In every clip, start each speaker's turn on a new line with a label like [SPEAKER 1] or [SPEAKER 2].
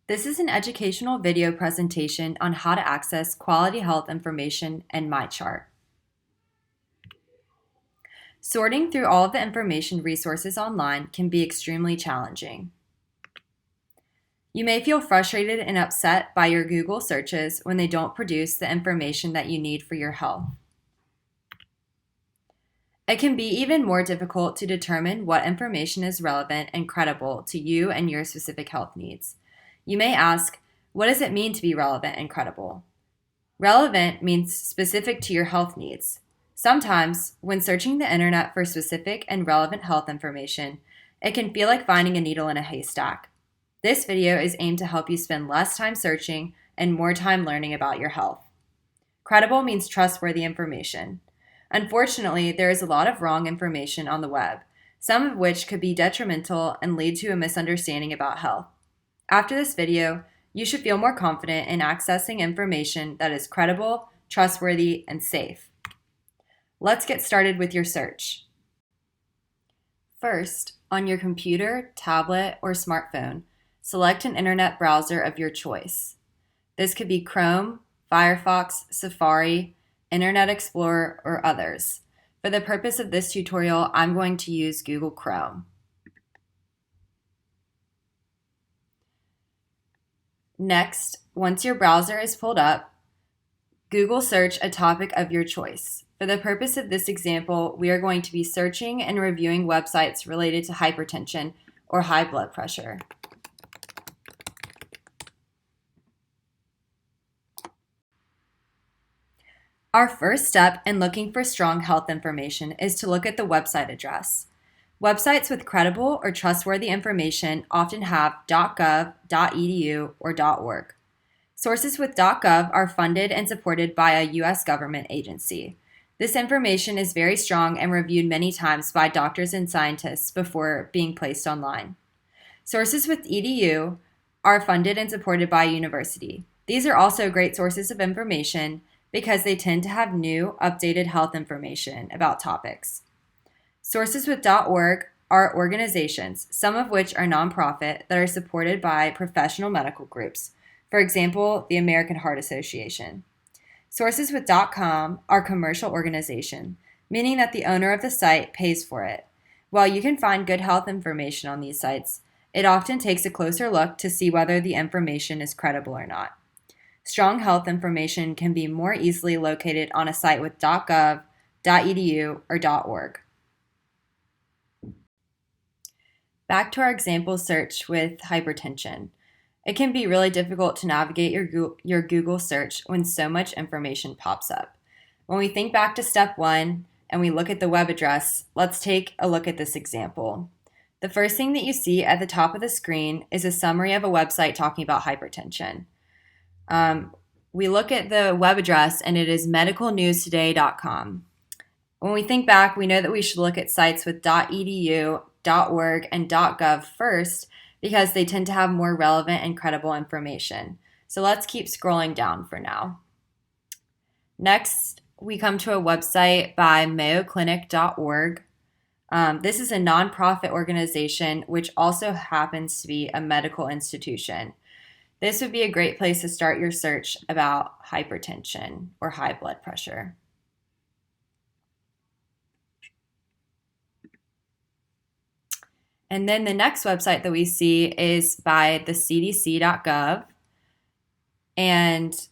[SPEAKER 1] This is an educational video presentation on how to access quality health information in MyChart. Sorting through all of the information resources online can be extremely challenging. You may feel frustrated and upset by your Google searches when they don't produce the information that you need for your health. It can be even more difficult to determine what information is relevant and credible to you and your specific health needs. You may ask, what does it mean to be relevant and credible? Relevant means specific to your health needs. Sometimes, when searching the internet for specific and relevant health information, it can feel like finding a needle in a haystack. This video is aimed to help you spend less time searching and more time learning about your health. Credible means trustworthy information. Unfortunately, there is a lot of wrong information on the web, some of which could be detrimental and lead to a misunderstanding about health. After this video, you should feel more confident in accessing information that is credible, trustworthy, and safe. Let's get started with your search. First, on your computer, tablet, or smartphone, select an internet browser of your choice. This could be Chrome, Firefox, Safari, Internet Explorer, or others. For the purpose of this tutorial, I'm going to use Google Chrome. Next, once your browser is pulled up, Google search a topic of your choice. For the purpose of this example, we are going to be searching and reviewing websites related to hypertension or high blood pressure. Our first step in looking for strong health information is to look at the website address. Websites with credible or trustworthy information often have .gov, .edu, or .org. Sources with .gov are funded and supported by a U.S. government agency. This information is very strong and reviewed many times by doctors and scientists before being placed online. Sources with .edu are funded and supported by a university. These are also great sources of information because they tend to have new, updated health information about topics. Sources with .org are organizations, some of which are nonprofit, that are supported by professional medical groups, for example, the American Heart Association. Sources with .com are commercial organization, meaning that the owner of the site pays for it. While you can find good health information on these sites, it often takes a closer look to see whether the information is credible or not. Strong health information can be more easily located on a site with .gov, .edu, or .org. Back to our example search with hypertension. It can be really difficult to navigate your Google search when so much information pops up. When we think back to step 1 and we look at the web address, let's take a look at this example. The first thing that you see at the top of the screen is a summary of a website talking about hypertension. We look at the web address and it is medicalnewstoday.com. When we think back, we know that we should look at sites with .edu, .org, and .gov first because they tend to have more relevant and credible information. So let's keep scrolling down for now. Next, we come to a website by mayoclinic.org. This is a nonprofit organization which also happens to be a medical institution. This would be a great place to start your search about hypertension or high blood pressure. And then the next website that we see is by the cdc.gov. And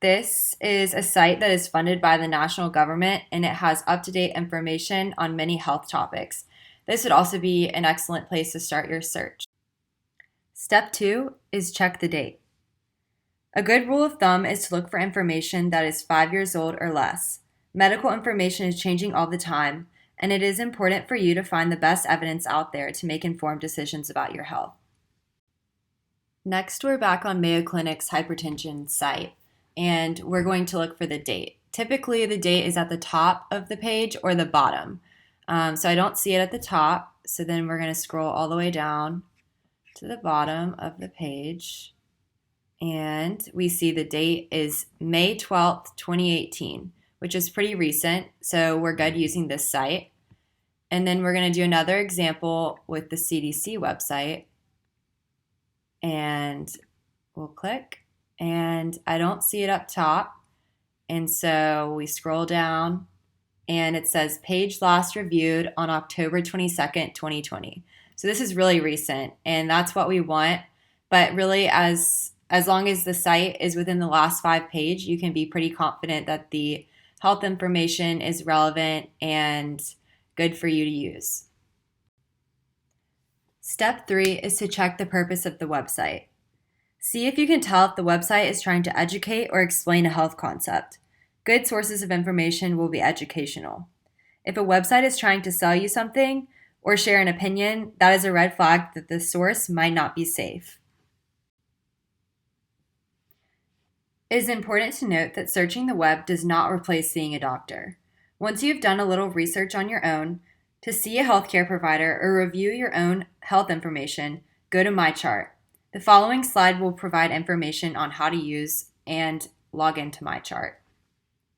[SPEAKER 1] this is a site that is funded by the national government and it has up-to-date information on many health topics. This would also be an excellent place to start your search. Step 2 is check the date. A good rule of thumb is to look for information that is 5 years old or less. Medical information is changing all the time, and it is important for you to find the best evidence out there to make informed decisions about your health. Next, we're back on Mayo Clinic's hypertension site, and we're going to look for the date. Typically, the date is at the top of the page or the bottom. So I don't see it at the top, so then we're going to scroll all the way down to the bottom of the page, and we see the date is May 12th, 2018, which is pretty recent, so we're good using this site. And then we're going to do another example with the CDC website. and we'll click, and I don't see it up top. And so we scroll down and it says page last reviewed on October 22nd, 2020. So this is really recent, and that's what we want. But really, as long as the site is within the last 5 pages, you can be pretty confident that the health information is relevant and good for you to use. Step 3 is to check the purpose of the website. See if you can tell if the website is trying to educate or explain a health concept. Good sources of information will be educational. If a website is trying to sell you something or share an opinion, that is a red flag that the source might not be safe. It is important to note that searching the web does not replace seeing a doctor. Once you've done a little research on your own, to see a healthcare provider or review your own health information, go to MyChart. The following slide will provide information on how to use and log into MyChart.